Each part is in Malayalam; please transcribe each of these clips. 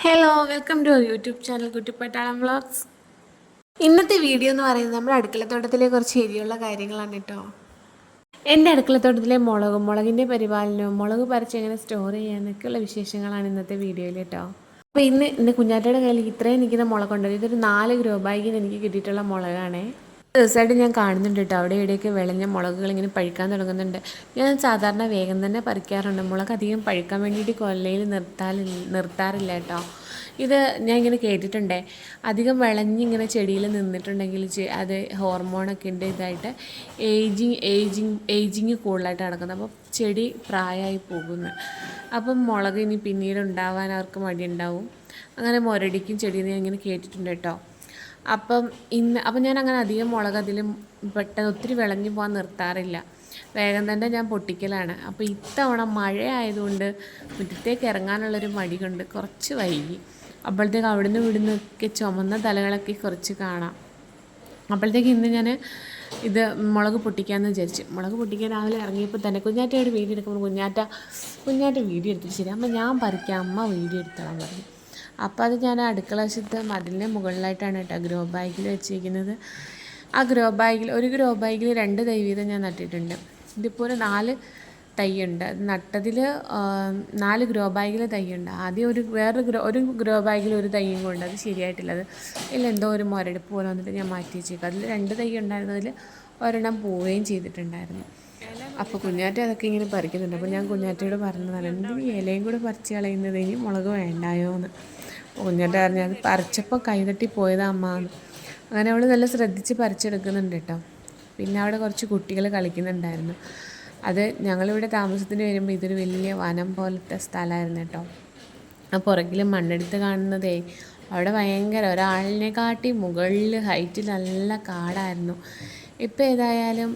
Hello welcome to YouTube channel Kuttippattalam vlogs. ഇന്നത്തെ വീഡിയോ എന്ന് പറയുന്നത് നമ്മുടെ അടുക്കളത്തോട്ടത്തിലെ കുറച്ച് എരിയുള്ള കാര്യങ്ങളാണ് കേട്ടോ. എൻ്റെ അടുക്കളത്തോട്ടത്തിലെ മുളകിൻ്റെ പരിപാലനവും മുളക് പറിച്ച് എങ്ങനെ സ്റ്റോർ ചെയ്യാനൊക്കെയുള്ള വിശേഷങ്ങളാണ് ഇന്നത്തെ വീഡിയോയിൽ കേട്ടോ. അപ്പോൾ ഇന്ന് കുഞ്ഞാറ്റയുടെ കയ്യിൽ ഇത്രയും നിൽക്കുന്ന മുളകുണ്ട്. ഇതൊരു 4 ഗ്രോ ബാഗിൽ എനിക്ക് കിട്ടിയിട്ടുള്ള മുളകാണേ. ദിവസമായിട്ട് ഞാൻ കാണുന്നുണ്ട് കേട്ടോ, അവിടെ ഇവിടെയൊക്കെ വിളഞ്ഞ മുളകുകൾ ഇങ്ങനെ പഴുക്കാൻ തുടങ്ങുന്നുണ്ട്. ഞാൻ സാധാരണ വേഗം തന്നെ പറിക്കാറുണ്ട്. മുളക് അധികം പഴുക്കാൻ വേണ്ടിയിട്ട് കൊല്ലയിൽ നിർത്താറില്ല കേട്ടോ. ഇത് ഞാൻ ഇങ്ങനെ കേട്ടിട്ടുണ്ടേ, അധികം വിളഞ്ഞിങ്ങനെ ചെടിയിൽ നിന്നിട്ടുണ്ടെങ്കിൽ അത് ഹോർമോണൊക്കെ ഉണ്ട് ഇതായിട്ട് ഏജിങ് കൂടുതലായിട്ട് നടക്കുന്നത്. അപ്പോൾ ചെടി പ്രായമായി പോകുന്നു. അപ്പം മുളക് ഇനി പിന്നീട് ഉണ്ടാവാൻ അവർക്ക് മടിയുണ്ടാവും. അങ്ങനെ മുരടിക്കും ചെടിയിൽ ഞാൻ ഇങ്ങനെ കേട്ടിട്ടുണ്ട് കേട്ടോ. അപ്പം ഞാൻ അങ്ങനെ അധികം മുളക് അതിലും പെട്ടെന്ന് ഒത്തിരി വിളഞ്ഞു പോകാൻ നിർത്താറില്ല. വേഗം തന്നെ ഞാൻ പൊട്ടിക്കലാണ്. അപ്പോൾ ഇത്തവണ മഴ ആയതുകൊണ്ട് മുറ്റത്തേക്ക് ഇറങ്ങാനുള്ളൊരു മടി കൊണ്ട് കുറച്ച് വൈകി. അപ്പോഴത്തേക്ക് അവിടുന്ന് ഇവിടുന്നൊക്കെ ചുമന്ന തലകളൊക്കെ കുറച്ച് കാണാം. അപ്പോഴത്തേക്ക് ഇന്ന് ഞാൻ ഇത് മുളക് പൊട്ടിക്കാമെന്ന് വിചാരിച്ചു. മുളക് പൊട്ടിക്കാൻ രാവിലെ ഇറങ്ങിയപ്പോൾ തന്നെ കുഞ്ഞാറ്റയോട് വീഡിയോ എടുക്കുമ്പോൾ കുഞ്ഞാറ്റ വീഡിയോ എടുത്തിട്ട് ശരി അമ്മ ഞാൻ പറിക്കാം, അമ്മ വീഡിയോ എടുത്തോളാൻ പറഞ്ഞു. അപ്പോൾ അത് ഞാൻ അടുക്കള വശത്ത് മതിലിൻ്റെ മുകളിലായിട്ടാണ് കേട്ടോ ഗ്രോ ബാഗിൽ വെച്ചിരിക്കുന്നത്. ആ ഗ്രോ ബാഗിൽ ഒരു ഗ്രോ ബാഗിൽ 2 തൈ വീതം ഞാൻ നട്ടിട്ടുണ്ട്. ഇതിപ്പോൾ ഒരു 4 തൈയുണ്ട്. അത് നട്ടതിൽ 4 ഗ്രോ ബാഗിൽ തൈയുണ്ട്. ആദ്യം ഒരു ഗ്രോ ബാഗിൽ ഒരു തൈയും കൊണ്ട് അത് ശരിയായിട്ടില്ല. അത് എന്തോ ഒരു മുരടിപ്പ് പോലെ വന്നിട്ട് ഞാൻ മാറ്റി വെച്ചേക്കും. അതിൽ 2 തൈ ഉണ്ടായിരുന്നതിൽ ഒരെണ്ണം പോവുകയും ചെയ്തിട്ടുണ്ടായിരുന്നു. അപ്പോൾ കുഞ്ഞാറ്റ അതൊക്കെ ഇങ്ങനെ പറിക്കുന്നുണ്ട്. അപ്പോൾ ഞാൻ കുഞ്ഞാറ്റയോട് പറഞ്ഞതാണ്, എന്തിന് ഇലയും കൂടെ പറിച്ച് കളയുന്നത്, ഇനി മുളക് വേണ്ടായോ എന്ന്. കുഞ്ഞാറ്റ പറഞ്ഞു അത് പറിച്ചപ്പോൾ കൈതട്ടി പോയതാ അമ്മ എന്ന്. അങ്ങനെ അവൾ നല്ല ശ്രദ്ധിച്ച് പറിച്ചെടുക്കുന്നുണ്ട് കേട്ടോ. പിന്നെ അവിടെ കുറച്ച് കുട്ടികൾ കളിക്കുന്നുണ്ടായിരുന്നു. അത് ഞങ്ങളിവിടെ താമസത്തിന് വരുമ്പോൾ ഇതൊരു വലിയ വനം പോലത്തെ സ്ഥലമായിരുന്നു കേട്ടോ. ആ പുറകിൽ മണ്ണെടുത്ത് കാണുന്നതേ അവിടെ ഭയങ്കര ഒരാളിനെക്കാട്ടി മുകളിൽ ഹൈറ്റിൽ നല്ല കാടായിരുന്നു. ഇപ്പോൾ ഏതായാലും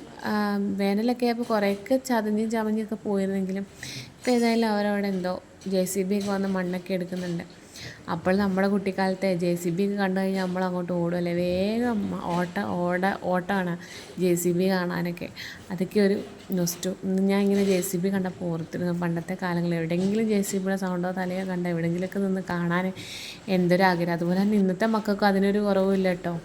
വേനലൊക്കെ ആയപ്പോൾ കുറേയൊക്കെ ചമഞ്ഞൊക്കെ പോയിരുന്നെങ്കിലും ഇപ്പോൾ ഏതായാലും അവരവിടെ എന്തോ JCB ഒക്കെ വന്ന് മണ്ണൊക്കെ എടുക്കുന്നുണ്ട്. അപ്പോൾ നമ്മുടെ കുട്ടിക്കാലത്തെ JCB ഒക്കെ കണ്ടു കഴിഞ്ഞാൽ നമ്മൾ അങ്ങോട്ട് ഓടുമല്ലേ, വേഗം ഓട്ടമാണ് JCB കാണാനൊക്കെ. അതൊക്കെ ഒരു ഞാൻ ഇങ്ങനെ JCB കണ്ടപ്പോൾ ഓർത്തിരുന്നു പണ്ടത്തെ കാലങ്ങളിൽ. എവിടെയെങ്കിലും JCBയുടെ സൗണ്ടോ തലയോ കണ്ട എവിടെയെങ്കിലുമൊക്കെ നിന്ന് കാണാൻ എന്തൊരാഗ്രഹം. അതുപോലെ തന്നെ ഇന്നത്തെ മക്കൾക്കും അതിനൊരു കുറവില്ല കേട്ടോ.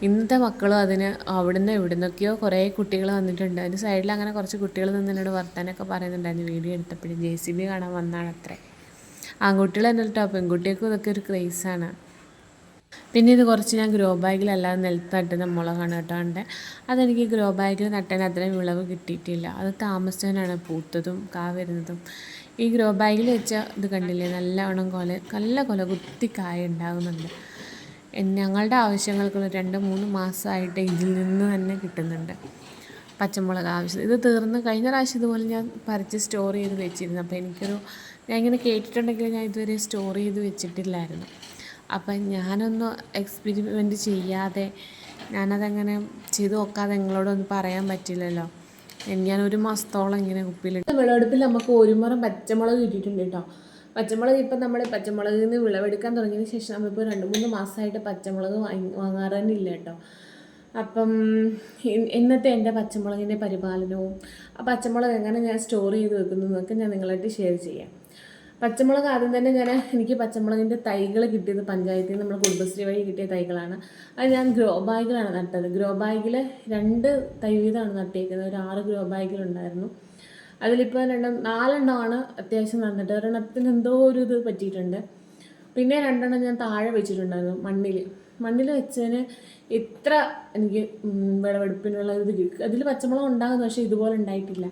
ഇന്നത്തെ മക്കളും അതിന് അവിടുന്ന് ഇവിടുന്നൊക്കെയോ കുറേ കുട്ടികൾ വന്നിട്ടുണ്ട്. അതിന് സൈഡിൽ അങ്ങനെ കുറച്ച് കുട്ടികൾ നിന്ന് എന്നോട് വർത്താനൊക്കെ പറയുന്നുണ്ടായിരുന്നു. വീഡിയോ എടുത്തപ്പോഴും JCB കാണാൻ വന്നാണത്രേ. ആൺകുട്ടികൾ തന്നെ കേട്ടോ, പെൺകുട്ടികൾക്കും ഇതൊക്കെ ഒരു ക്രേസാണ്. പിന്നെ ഇത് കുറച്ച് ഞാൻ ഗ്രോ ബാഗിലല്ലാതെ നിലത്ത് നട്ടുന്ന മുളകാണ് കേട്ടോ. അതെനിക്ക് ഗ്രോ ബാഗിൽ നട്ടതിന് അത്രയും വിളവ് കിട്ടിയിട്ടില്ല. അത് താമസിച്ചതിനാണ് പൂത്തതും കാ വരുന്നതും. ഈ ഗ്രോ ബാഗിൽ വെച്ച ഇത് കണ്ടില്ലേ, നല്ല കൊല കുത്തി കായ ഉണ്ടാകുന്നുണ്ട്. ഞങ്ങളുടെ ആവശ്യങ്ങൾക്കുള്ള 2-3 മാസമായിട്ട് ഇതിൽ നിന്ന് തന്നെ കിട്ടുന്നുണ്ട് പച്ചമുളക് ആവശ്യം. ഇത് തീർന്ന് കഴിഞ്ഞ പ്രാവശ്യം ഇതുപോലെ ഞാൻ പറിച്ച് സ്റ്റോർ ചെയ്ത് വെച്ചിരുന്നു. അപ്പോൾ ഞാൻ ഇങ്ങനെ കേട്ടിട്ടുണ്ടെങ്കിൽ ഞാൻ ഇതുവരെ സ്റ്റോർ ചെയ്ത് വെച്ചിട്ടില്ലായിരുന്നു. അപ്പം ഞാനൊന്ന് എക്സ്പെരിമെൻറ്റ് ചെയ്യാതെ ഞാനതങ്ങനെ ചെയ്ത് നോക്കാതെ നിങ്ങളോടൊന്നും പറയാൻ പറ്റില്ലല്ലോ. ഞാൻ 1 മാസത്തോളം ഇങ്ങനെ കുപ്പിയിലിട്ട് വിളവെടുപ്പിൽ നമുക്ക് 1 മുറം പച്ചമുളക് കിട്ടിയിട്ടുണ്ട് കേട്ടോ. പച്ചമുളക് ഇപ്പം നമ്മൾ പച്ചമുളകിൽ നിന്ന് വിളവെടുക്കാൻ തുടങ്ങിയതിന് ശേഷം നമ്മളിപ്പോൾ 2-3 മാസമായിട്ട് പച്ചമുളക് വാങ്ങാറ് തന്നെ ഇല്ല കേട്ടോ. അപ്പം ഇന്നത്തെ എൻ്റെ പച്ചമുളകിൻ്റെ പരിപാലനവും ആ പച്ചമുളക് എങ്ങനെ ഞാൻ സ്റ്റോർ ചെയ്ത് വെക്കുന്നതൊക്കെ ഞാൻ നിങ്ങളായിട്ട് ഷെയർ ചെയ്യാം. പച്ചമുളക് ആദ്യം തന്നെ എനിക്ക് പച്ചമുളകിൻ്റെ തൈകൾ കിട്ടിയത് പഞ്ചായത്തിൽ നിന്ന് നമ്മൾ കുടുംബശ്രീ വഴി കിട്ടിയ തൈകളാണ്. അത് ഞാൻ ഗ്രോ ബാഗിലാണ് നട്ടത്. ഗ്രോ ബാഗിൽ 2 തൈ വീതമാണ് നട്ടേക്കുന്നത്. ഒരു 6 ഗ്രോ ബാഗിലുണ്ടായിരുന്നു. അതിലിപ്പോൾ 4 അത്യാവശ്യം നന്നിട്ട്. ഒരെണ്ണത്തിന് എന്തോ ഒരു ഇത് പറ്റിയിട്ടുണ്ട്. പിന്നെ 2 ഞാൻ താഴെ വെച്ചിട്ടുണ്ടായിരുന്നു മണ്ണിൽ വെച്ചതിന് ഇത്ര എനിക്ക് വിളവെടുപ്പിനുള്ള ഇത് കിട്ടും. അതിൽ പച്ചമുളക് ഉണ്ടാകുന്നു, പക്ഷേ ഇതുപോലെ ഉണ്ടായിട്ടില്ല.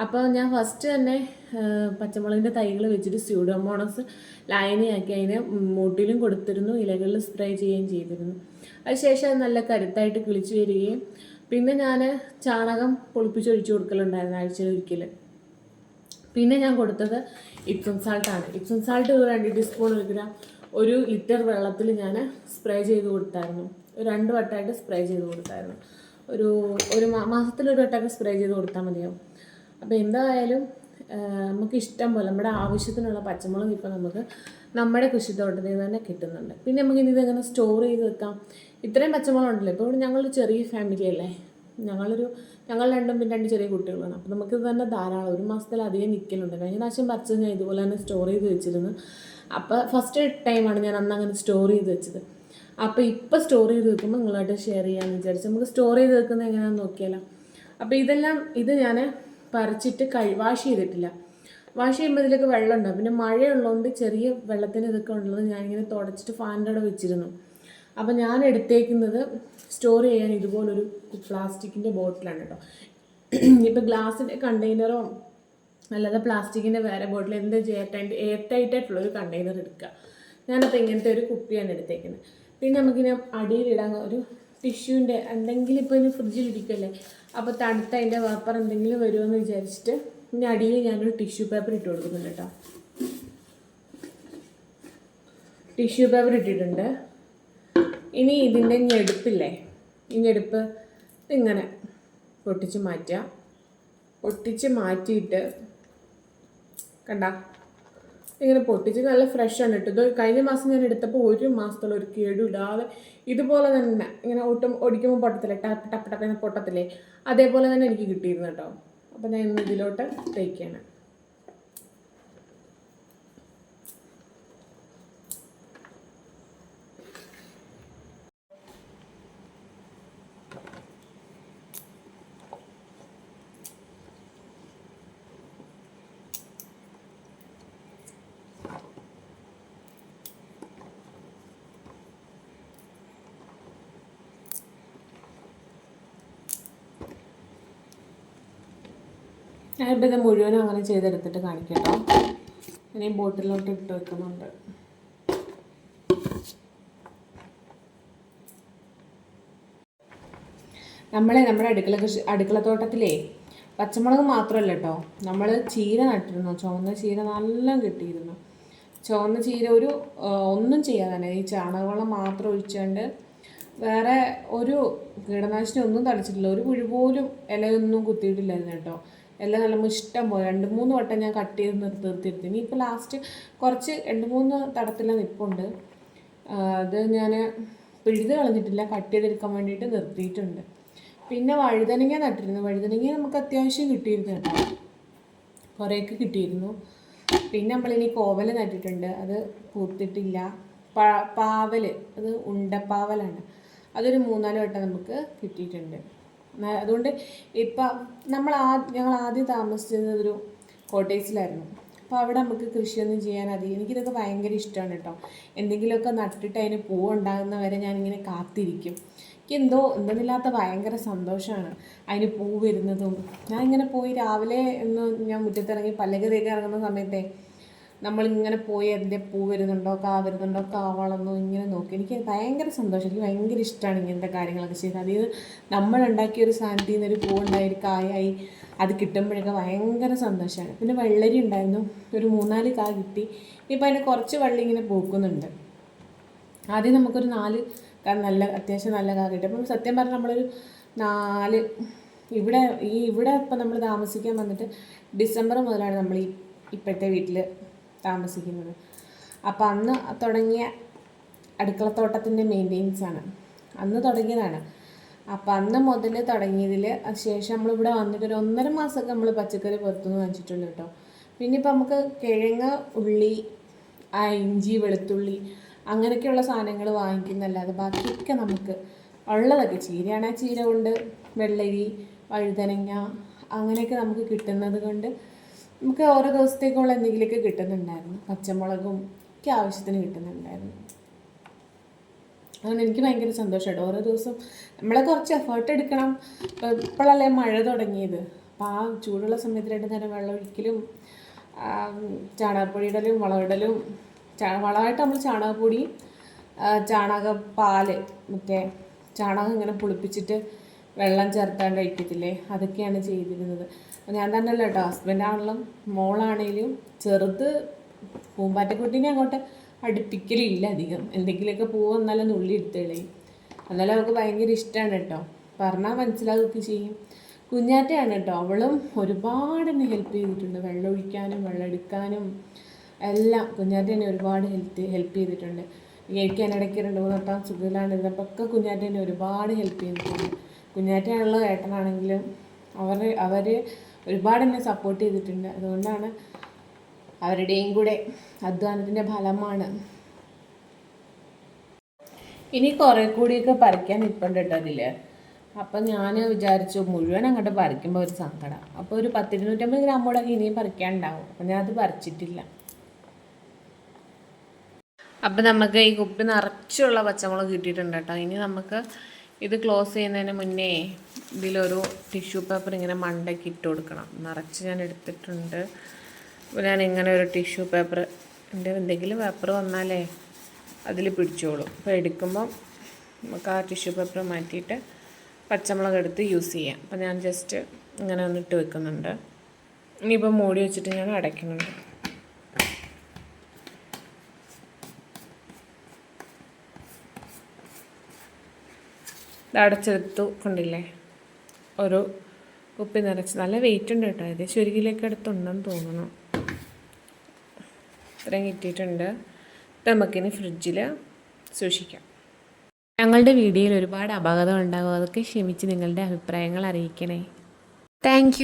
അപ്പോൾ ഞാൻ ഫസ്റ്റ് തന്നെ പച്ചമുളകിൻ്റെ തൈകൾ വെച്ചിട്ട് സ്യൂഡോമോണസ് ലായനിയാക്കി അതിനെ മൂട്ടിലും കൊടുത്തിരുന്നു, ഇലകളിൽ സ്പ്രേ ചെയ്യുകയും ചെയ്തിരുന്നു. അതിനുശേഷം അത് നല്ല കരുത്തായിട്ട് കിളിച്ച് വരികയും പിന്നെ ഞാൻ ചാണകം പൊളിപ്പിച്ചൊഴിച്ച് കൊടുക്കലുണ്ടായിരുന്നു ആഴ്ചയിലൊരിക്കൽ. പിന്നെ ഞാൻ കൊടുത്തത് ഇപ്സം സാൾട്ടാണ്. ഇപ്സം സാൾട്ട് ഒരു 2 ടീസ്പൂൺ എടുക്കുക. 1 ലിറ്റർ വെള്ളത്തിൽ ഞാൻ സ്പ്രേ ചെയ്ത് കൊടുത്തായിരുന്നു. 2 വട്ടമായിട്ട് സ്പ്രേ ചെയ്ത് കൊടുത്തായിരുന്നു. ഒരു മാസത്തിലൊരു വട്ടമൊക്കെ സ്പ്രേ ചെയ്ത് കൊടുത്താൽ മതിയാവും. അപ്പോൾ എന്തായാലും നമുക്ക് ഇഷ്ടം പോലെ നമ്മുടെ ആവശ്യത്തിനുള്ള പച്ചമുളക് ഇപ്പോൾ നമുക്ക് നമ്മുടെ കൃഷിത്തോട്ടത്തിൽ തന്നെ കിട്ടുന്നുണ്ട്. പിന്നെ നമുക്ക് ഇനി ഇതെങ്ങനെ സ്റ്റോർ ചെയ്ത് വെക്കാം. ഇത്രയും പച്ചമുളക് ഉണ്ടല്ലോ. ഇപ്പോൾ ഇവിടെ ഞങ്ങളൊരു ചെറിയ ഫാമിലി അല്ലേ, ഞങ്ങൾ 2 പിന്നെ 2 ചെറിയ കുട്ടികളാണ്. അപ്പോൾ നമുക്ക് തന്നെ ധാരാളം 1 മാസത്തിലധികം നിൽക്കലുണ്ട്. കഴിഞ്ഞ പ്രാവശ്യം പറിച്ചത് ഞാൻ ഇതുപോലെ തന്നെ സ്റ്റോർ ചെയ്ത് വെച്ചിരുന്നു. അപ്പോൾ ഫസ്റ്റ് ടൈമാണ് ഞാൻ അന്ന് അങ്ങനെ സ്റ്റോർ ചെയ്ത് വെച്ചത്. അപ്പോൾ ഇപ്പോൾ സ്റ്റോർ ചെയ്ത് വെക്കുമ്പോൾ നിങ്ങളായിട്ട് ഷെയർ ചെയ്യാമെന്ന് വിചാരിച്ചു. നമുക്ക് സ്റ്റോർ ചെയ്ത് വെക്കുന്നത് എങ്ങനെയാണെന്ന് നോക്കിയാലോ. അപ്പോൾ ഇത് ഞാൻ പറിച്ചിട്ട് വാഷ് ചെയ്തിട്ടില്ല. വാഷ് ചെയ്യുമ്പോൾ ഇതിലേക്ക് വെള്ളം ഉണ്ടാകും. പിന്നെ മഴയുള്ളതുകൊണ്ട് ചെറിയ വെള്ളത്തിന് ഇതൊക്കെ ഉള്ളത് ഞാനിങ്ങനെ തുടച്ചിട്ട് ഫാനിൻ്റെ അവിടെ വെച്ചിരുന്നു. അപ്പോൾ ഞാൻ എടുത്തേക്കുന്നത് സ്റ്റോർ ചെയ്യാൻ ഇതുപോലൊരു പ്ലാസ്റ്റിക്കിൻ്റെ ബോട്ടിലാണ് കേട്ടോ. ഇപ്പോൾ ഗ്ലാസിൻ്റെ കണ്ടെയ്നറോ അല്ലാതെ പ്ലാസ്റ്റിക്കിൻ്റെ വേറെ ബോട്ടിൽ എന്ത് എയർ ടൈറ്റായിട്ടുള്ളൊരു കണ്ടെയ്നർ എടുക്കുക. ഞാനപ്പോൾ ഇങ്ങനത്തെ ഒരു കുപ്പിയാണ് എടുത്തേക്കുന്നത്. പിന്നെ നമുക്കിനി അടിയിലിടാൻ ഒരു ടിഷ്യൂൻ്റെ എന്തെങ്കിലും ഇപ്പോൾ ഇനി ഫ്രിഡ്ജിലിരിക്കല്ലേ, അപ്പോൾ തണുത്ത അതിൻ്റെ വാപ്പർ എന്തെങ്കിലും വരുമെന്ന് വിചാരിച്ചിട്ട് ഇനി അടിയിൽ ഞാനൊരു ടിഷ്യൂ പേപ്പർ ഇട്ട് കൊടുക്കുന്നുണ്ട് കേട്ടോ. ടിഷ്യൂ പേപ്പർ ഇട്ടിട്ടുണ്ട്. ഇനി ഇതിൻ്റെ ഞെടുപ്പില്ലേ, ഈ ഞെടുപ്പ് ഇങ്ങനെ പൊട്ടിച്ച് മാറ്റിയിട്ട് കണ്ട ഇങ്ങനെ പൊട്ടിച്ച് നല്ല ഫ്രഷാണ് കേട്ടോ. ഇത് കഴിഞ്ഞ മാസം ഞാൻ എടുത്തപ്പോൾ 1 മാസത്തോളം ഒരു കേടുമില്ലാതെ ഇതുപോലെ തന്നെ ഇങ്ങനെ ഒടിക്കുമ്പോൾ പൊട്ടത്തില്ലേ, ടപ്പ് ടപ്പ് ടപ്പ് പൊട്ടത്തില്ലേ, അതേപോലെ തന്നെ എനിക്ക് കിട്ടിയിരുന്നു കേട്ടോ. അപ്പോൾ ഞാൻ ഇന്ന് ഇതിലോട്ട് തേക്കുകയാണ്. ഞാനിപ്പോൾ ഇത് മുഴുവനും അങ്ങനെ ചെയ്തെടുത്തിട്ട് കാണിക്കട്ടോ. ഇനി ബോട്ടിലോട്ട് ഇട്ട് വെക്കുന്നുണ്ട്. നമ്മുടെ അടുക്കളത്തോട്ടത്തിലേ പച്ചമുളക് മാത്രമല്ല കേട്ടോ, നമ്മൾ ചീര നട്ടിരുന്നു. ചുവന്ന ചീര നല്ല കിട്ടിയിരുന്നു. ചുവന്ന ചീര ഒന്നും ചെയ്യാതെ ഈ ചാണകവെള്ളം മാത്രം ഒഴിച്ചുകൊണ്ട് വേറെ ഒരു കീടനാശിനി ഒന്നും തളിച്ചിട്ടില്ല. ഒരു പുഴു പോലും ഇലയൊന്നും കുത്തിയിട്ടില്ലായിരുന്നു കേട്ടോ. എല്ലാം നല്ല ഇഷ്ടം പോലെ 2-3 വട്ടം ഞാൻ കട്ട് ചെയ്ത് നിർത്തിയെടുത്തു. ഇനിയിപ്പോൾ ലാസ്റ്റ് കുറച്ച് 2-3 തടത്തില്ല നിൽപ്പുണ്ട്. അത് ഞാൻ പിഴുത് കളഞ്ഞിട്ടില്ല, കട്ട് ചെയ്തെടുക്കാൻ വേണ്ടിയിട്ട് നിർത്തിയിട്ടുണ്ട്. പിന്നെ വഴുതനങ്ങ നട്ടിരുന്നു. വഴുതനങ്ങ നമുക്ക് അത്യാവശ്യം കിട്ടിയിരുന്നു കേട്ടോ, കുറേയൊക്കെ കിട്ടിയിരുന്നു. പിന്നെ നമ്മളിനി കോവൽ നട്ടിട്ടുണ്ട്, അത് പൂത്തിട്ടില്ല. പാവൽ, അത് ഉണ്ടപ്പാവലാണ്, അതൊരു 3-4 വട്ടം നമുക്ക് കിട്ടിയിട്ടുണ്ട്. അതുകൊണ്ട് ഇപ്പം ഞങ്ങൾ ആദ്യം താമസിച്ചിരുന്നത് ഒരു കോട്ടേഴ്സിലായിരുന്നു. അപ്പോൾ അവിടെ നമുക്ക് കൃഷിയൊന്നും ചെയ്യാൻ എനിക്കിതൊക്കെ ഭയങ്കര ഇഷ്ടമാണ് കേട്ടോ. എന്തെങ്കിലുമൊക്കെ നട്ടിട്ട് അതിന് പൂവുണ്ടാകുന്ന വരെ ഞാനിങ്ങനെ കാത്തിരിക്കും. എനിക്ക് എന്തെന്നില്ലാത്ത ഭയങ്കര സന്തോഷമാണ് അതിന് പൂ വരുന്നതും. ഞാനിങ്ങനെ പോയി രാവിലെ ഞാൻ മുറ്റത്തിറങ്ങി പല്ലക്ക് തേക്കാൻ ഇറങ്ങുന്ന സമയത്തെ നമ്മളിങ്ങനെ പോയി അതിൻ്റെ പൂ വരുന്നുണ്ടോ, കാ വരുന്നുണ്ടോ, കാ വളർന്നോ ഇങ്ങനെ നോക്കി. എനിക്ക് ഭയങ്കര സന്തോഷം. എനിക്ക് ഭയങ്കര ഇഷ്ടമാണ് ഇങ്ങനത്തെ കാര്യങ്ങളൊക്കെ ചെയ്ത്. അതായത് നമ്മളുണ്ടാക്കിയൊരു സാധനത്തിൽ നിന്നൊരു പൂവുണ്ടായി, ഒരു കായായി അത് കിട്ടുമ്പോഴൊക്കെ ഭയങ്കര സന്തോഷമാണ്. പിന്നെ വെള്ളരി ഉണ്ടായിരുന്നു, ഒരു 3-4 കാ കിട്ടി. ഇപ്പോൾ അതിന് കുറച്ച് വള്ളി ഇങ്ങനെ പൂക്കുന്നുണ്ട്. ആദ്യം നമുക്കൊരു 4 അത്യാവശ്യം നല്ല കാ കിട്ടി. അപ്പം സത്യം പറഞ്ഞാൽ നമ്മളൊരു 4 ഇവിടെ ഇപ്പം നമ്മൾ താമസിക്കാൻ വന്നിട്ട് ഡിസംബർ മുതലാണ് നമ്മൾ ഇപ്പോഴത്തെ വീട്ടിൽ താമസിക്കുന്നത്. അപ്പോൾ അന്ന് തുടങ്ങിയ അടുക്കളത്തോട്ടത്തിൻ്റെ മെയിൻ്റെനൻസാണ്, അന്ന് തുടങ്ങിയതാണ്. അപ്പോൾ അന്ന് മുതൽ തുടങ്ങിയതിൽ ശേഷം നമ്മളിവിടെ വന്നിട്ട് ഒരു 1.5 മാസമൊക്കെ നമ്മൾ പച്ചക്കറി പുറത്തുനിന്ന് വാങ്ങിച്ചിട്ടുള്ളൂ കേട്ടോ. പിന്നെ ഇപ്പോൾ നമുക്ക് കിഴങ്ങ്, ഉള്ളി, ഇഞ്ചി, വെളുത്തുള്ളി അങ്ങനെയൊക്കെയുള്ള സാധനങ്ങൾ വാങ്ങിക്കുന്നല്ലാതെ ബാക്കിയൊക്കെ നമുക്ക് ഉള്ളതൊക്കെ, ചീരയാണെങ്കിൽ ചീര കൊണ്ട്, വെള്ളരി, വഴുതനങ്ങ അങ്ങനെയൊക്കെ നമുക്ക് കിട്ടുന്നത് കൊണ്ട് നമുക്ക് ഓരോ ദിവസത്തേക്കുള്ള എന്തെങ്കിലുമൊക്കെ കിട്ടുന്നുണ്ടായിരുന്നു. പച്ചമുളകും ഒക്കെ ആവശ്യത്തിന് കിട്ടുന്നുണ്ടായിരുന്നു. അതുകൊണ്ട് എനിക്ക് ഭയങ്കര സന്തോഷമായിട്ട് ഓരോ ദിവസം നമ്മളെ കുറച്ച് എഫേർട്ട് എടുക്കണം. ഇപ്പോഴല്ലേ മഴ തുടങ്ങിയത്, അപ്പോൾ ആ ചൂടുള്ള സമയത്ത് 2 നേരം വെള്ളം ഒഴിക്കലും ചാണകപ്പൊടി ഇടലും വളമിടലും. വളമായിട്ട് നമ്മൾ ചാണകപ്പൊടിയും ചാണകപ്പാല്, മറ്റേ ചാണകം ഇങ്ങനെ പുളിപ്പിച്ചിട്ട് വെള്ളം ചേർത്താണ്ട് ഒഴിക്കത്തില്ലേ, അതൊക്കെയാണ് ചെയ്തിരുന്നത്. അപ്പോൾ ഞാൻ തന്നെയല്ല കേട്ടോ, ഹസ്ബൻഡാണെങ്കിലും മോളാണെങ്കിലും ചെറുത് പൂമ്പാറ്റക്കുട്ടീനെ അങ്ങോട്ട് അടുപ്പിക്കലില്ല അധികം. എന്തെങ്കിലുമൊക്കെ പൂവ് വന്നാലും നുള്ളി എടുത്ത് കളയും. എന്നാലും അവൾക്ക് ഭയങ്കര ഇഷ്ടമാണ് കേട്ടോ, പറഞ്ഞാൽ മനസ്സിലാക്കുകയൊക്കെ ചെയ്യും. കുഞ്ഞാറ്റയാണ് കേട്ടോ, അവളും ഒരുപാട് എന്നെ ഹെൽപ്പ് ചെയ്തിട്ടുണ്ട്. വെള്ളം ഒഴിക്കാനും വെള്ളം എടുക്കാനും എല്ലാം കുഞ്ഞാറ്റ എന്നെ ഒരുപാട് ഹെൽപ്പ് ചെയ്തിട്ടുണ്ട്. എനിക്ക് അതിനിടയ്ക്ക് 2-3 വട്ടം സുഖമില്ലാണ്ടിരുന്നപ്പോൾ ഒക്കെ കുഞ്ഞാറ്റ എന്നെ ഒരുപാട് ഹെൽപ്പ് ചെയ്തിട്ടുണ്ട്. കുഞ്ഞാറ്റയുള്ള ഏട്ടനാണെങ്കിലും അവർ ഒരുപാട് എന്നെ സപ്പോർട്ട് ചെയ്തിട്ടുണ്ട്. അതുകൊണ്ടാണ് അവരുടെയും കൂടെ അധ്വാനത്തിൻ്റെ ഫലമാണ്. ഇനി കുറേ കൂടിയൊക്കെ പറിക്കാൻ നിൽപ്പുണ്ട് കേട്ടോ അതിൽ. അപ്പം ഞാൻ വിചാരിച്ചു മുഴുവൻ അങ്ങോട്ട് പറിക്കുമ്പോൾ ഒരു സങ്കടം. അപ്പോൾ ഒരു 10-250 ഗ്രാമോടൊക്കെ ഇനിയും പറിക്കാനുണ്ടാവും. അപ്പം ഞാനത് പറിച്ചിട്ടില്ല. അപ്പം നമുക്ക് ഈ കുപ്പി നിറച്ചുള്ള പച്ചമുളക് കിട്ടിയിട്ടുണ്ട് കേട്ടോ. ഇനി നമുക്ക് ഇത് ക്ലോസ് ചെയ്യുന്നതിന് മുന്നേ ഇതിലൊരു ടിഷ്യൂ പേപ്പർ ഇങ്ങനെ മണ്ടയ്ക്ക് ഇട്ട് കൊടുക്കണം. നിറച്ച് ഞാൻ എടുത്തിട്ടുണ്ട്. അപ്പോൾ ഞാൻ ഇങ്ങനെ ഒരു ടിഷ്യൂ പേപ്പർ, എൻ്റെ എന്തെങ്കിലും പേപ്പർ വന്നാലേ അതിൽ പിടിച്ചോളും. അപ്പോൾ എടുക്കുമ്പം നമുക്ക് ആ ടിഷ്യൂ പേപ്പർ മാറ്റിയിട്ട് പച്ചമുളക് എടുത്ത് യൂസ് ചെയ്യാം. അപ്പോൾ ഞാൻ ജസ്റ്റ് ഇങ്ങനെ ഒന്നിട്ട് വെക്കുന്നുണ്ട്. ഇനിയിപ്പോൾ മൂടി വെച്ചിട്ട് ഞാൻ അടയ്ക്കുന്നുണ്ട്. ഇത് അടച്ചെടുത്തു, കണ്ടില്ലേ? ഒരു കുപ്പി നിറച്ച് നല്ല വെയിറ്റ് ഉണ്ട് കേട്ടോ. ഏകദേശം 1 കിലോയ്ക്ക് അടുത്തുണ്ടെന്ന് തോന്നുന്നു. ഇത്രയും കിട്ടിയിട്ടുണ്ട്. ഇത് നമുക്കിനി ഫ്രിഡ്ജിൽ സൂക്ഷിക്കാം. ഞങ്ങളുടെ വീഡിയോയിൽ ഒരുപാട് അപകടം ഉണ്ടാകും. അതൊക്കെ ക്ഷമിച്ച് നിങ്ങളുടെ അഭിപ്രായങ്ങൾ അറിയിക്കണേ. താങ്ക്